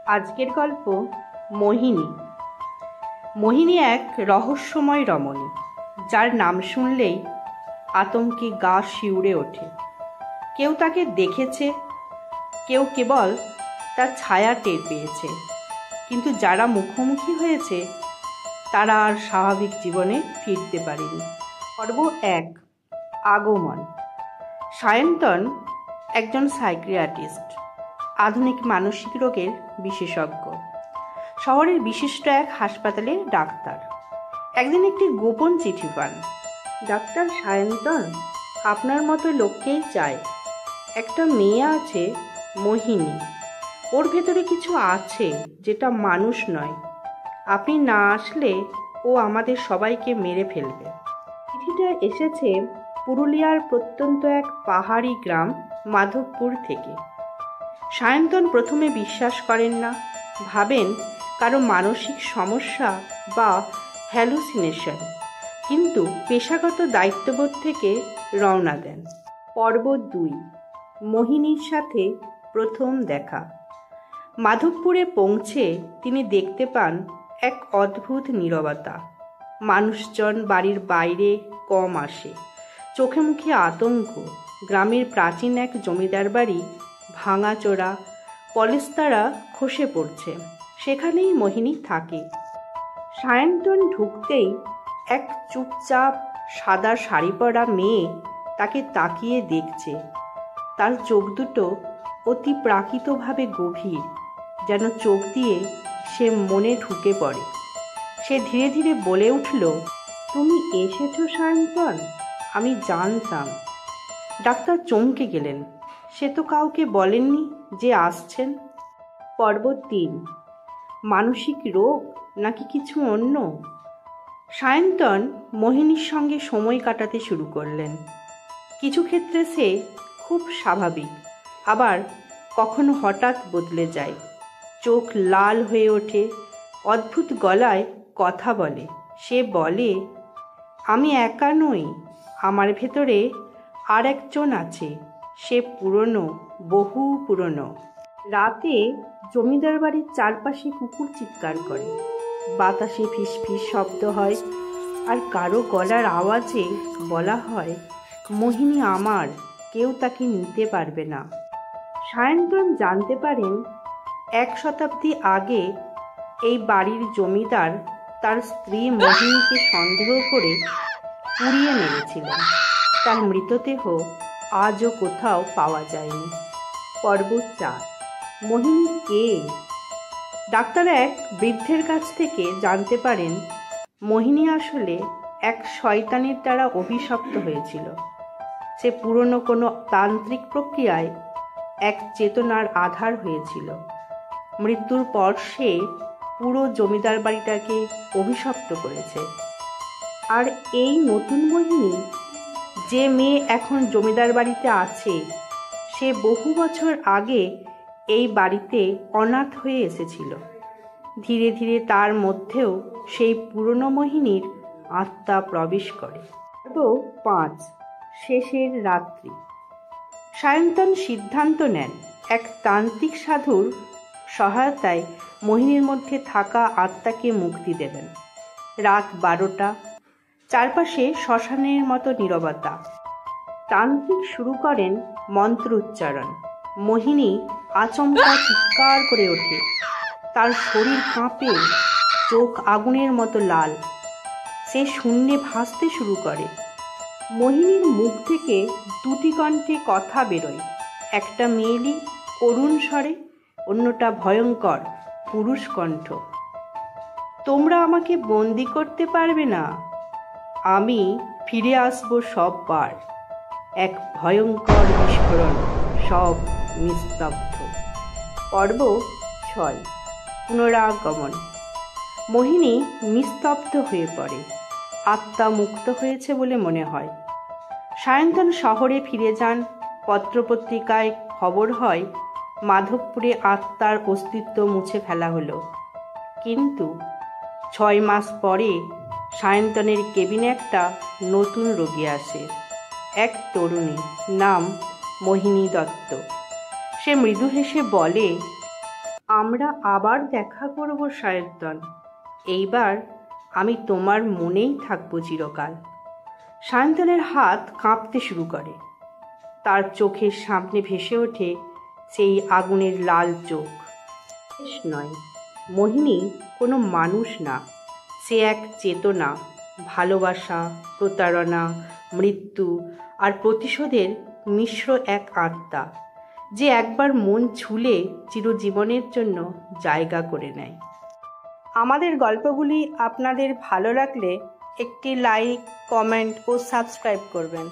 আজকের গল্প মোহিনী। মোহিনী এক রহস্যময় রমণী, যার নাম শুনলেই আতঙ্কে গা শিউরে ওঠে। কেউ তাকে দেখেছে, কেউ কেবল তার ছায়া টের পেয়েছে, কিন্তু যারা মুখোমুখি হয়েছে তারা আর স্বাভাবিক জীবনে ফিরতে পারেনি। পর্ব 1, আগমন। সায়ন্তন একজন সাইকিয়াট্রিস্ট, আধুনিক মানসিক রোগের বিশেষজ্ঞ, শহরের বিশিষ্ট এক হাসপাতালের ডাক্তার। একদিন একটি গোপন চিঠি পান। ডাক্তার সায়ন্তন আপনার মতো লোককেই চায়। একটা মেয়ে আছে, মোহিনী। ওর ভেতরে কিছু আছে যেটা মানুষ নয়। আপনি না আসলে ও আমাদের সবাইকে মেরে ফেলবে। চিঠিটা এসেছে পুরুলিয়ার প্রত্যন্ত এক পাহাড়ি গ্রাম মাধবপুর থেকে। সায়ন্তন প্রথমে বিশ্বাস করেন না, ভাবেন কারো মানসিক সমস্যা বা হ্যালুসিনেশন, কিন্তু পেশাগত দায়িত্ববোধ থেকে রওনা দেন। পর্ব 2, মোহিনীর সাথে প্রথম দেখা। মাধবপুরে পৌঁছে তিনি দেখতে পান এক অদ্ভুত নীরবতা। মানুষজন বাড়ির বাইরে কম আসে। চোখে মুখে আতঙ্ক। গ্রামের প্রাচীন এক জমিদার বাড়ি ভাঙাচোরা, পলেস্তারা খসে পড়ছে। সেখানেই মোহিনী থাকে। সায়ন্তন ঢুকতেই এক চুপচাপ সাদা শাড়ি পরা মেয়ে তাকে তাকিয়ে দেখছে। তার চোখ দুটো অতি প্রাকৃতভাবে গভীর, যেন চোখ দিয়ে সে মনে ঢুকে পড়ে। সে ধীরে ধীরে বলে উঠল, তুমি এসেছো সায়ন্তন, আমি জানতাম। ডাক্তার চমকে গেলেন। সে তো কাউকে বলেননি যে আসছেন। পর্ব 3, মানসিক রোগ নাকি কিছু অন্য। সায়ন্তন মোহিনীর সঙ্গে সময় কাটাতে শুরু করলেন। কিছু ক্ষেত্রে সে খুব স্বাভাবিক, আবার কখনো হঠাৎ বদলে যায়। চোখ লাল হয়ে ওঠে, অদ্ভুত গলায় কথা বলে। সে বলে, আমি একা নই, আমার ভেতরে আর একজন আছে। সে পুরনো, বহু পুরনো। রাতে জমিদার বাড়ির চারপাশে কুকুর চিৎকার করে, বাতাসে ফিসফিস শব্দ হয়, আর কারো গলার আওয়াজে বলা হয়, মোহিনী আমার, কেউ তাকে নিতে পারবে না। সায়ন্তন জানতে পারেন 1 শতাব্দী আগে এই বাড়ির জমিদার তার স্ত্রী মোহিনীকে সন্দেহ করে পুড়িয়ে মেরেছিলেন। তার মৃতদেহ আজও কোথাও পাওয়া যায়নি। পর্ব 4, মোহিনী কে। ডাক্তার এক বৃদ্ধের কাছ থেকে জানতে পারেন মোহিনী আসলে এক শয়তানের দ্বারা অভিশপ্ত হয়েছিল। সে পুরনো কোনো তান্ত্রিক প্রক্রিয়ায় এক চেতনার আধার হয়েছিল। মৃত্যুর পর সে পুরো জমিদার বাড়িটাকে অভিশপ্ত করেছে। আর এই নতুন মোহিনী, যে মেয়ে এখন জমিদার বাড়িতে আছে, সে বহু বছর আগে এই বাড়িতে অনাথ হয়ে এসেছিল। ধীরে ধীরে তার মধ্যেও সেই পুরনো মোহিনীর আত্মা প্রবেশ করে। পর্ব 5, শেষের রাত্রি। সায়ন্তন সিদ্ধান্ত নেন এক তান্ত্রিক সাধুর সহায়তায় মোহিনীর মধ্যে থাকা আত্মাকে মুক্তি দেবেন। রাত 12টা, চারপাশে শ্মশানের মতো নীরবতা। তান্ত্রিক শুরু করেন মন্ত্র উচ্চারণ। মোহিনী আচমকা চিৎকার করে ওঠে। তার শরীর কাঁপে, চোখ আগুনের মতো লাল। সে শূন্যে ভাসতে শুরু করে। মোহিনীর মুখ থেকে 2টি কণ্ঠে কথা বেরোয়, একটা মেয়েলি করুণ স্বরে, অন্যটা ভয়ঙ্কর পুরুষ কণ্ঠ। তোমরা আমাকে বন্দি করতে পারবে না, আমি ফিরে আসবো সববার। এক ভয়ঙ্কর বিস্ফোরণ, সব নিস্তব্ধ। পর্ব 6, পুনরাগমন। মোহিনী নিস্তব্ধ হয়ে পড়ে। আত্মা মুক্ত হয়েছে বলে মনে হয়। সায়ন্তন শহরে ফিরে যান। পত্রপত্রিকায় খবর হয় মাধবপুরে আত্মার অস্তিত্ব মুছে ফেলা হলো। কিন্তু 6 মাস পরে সায়ন্তনের কেবিনে একটা নতুন রোগী আসে। এক তরুণী, নাম মোহিনী দত্ত। সে মৃদু হেসে বলে, আমরা আবার দেখা করব সায়ন্তন। এইবার আমি তোমার মনেই থাকবো চিরকাল। সায়ন্তনের হাত কাঁপতে শুরু করে। তার চোখের সামনে ভেসে ওঠে সেই আগুনের লাল চোখ। নয়, মোহিনী কোনো মানুষ না, সে এক চেতনা, ভালোবাসা, প্রতারণা, মৃত্যু আর প্রতিশোধের মিশ্র এক আত্মা, যে একবার মন ছুলে চিরজীবনের জন্য জায়গা করে নেয়। আমাদের গল্পগুলি আপনাদের ভালো লাগলে একটি লাইক, কমেন্ট ও সাবস্ক্রাইব করবেন।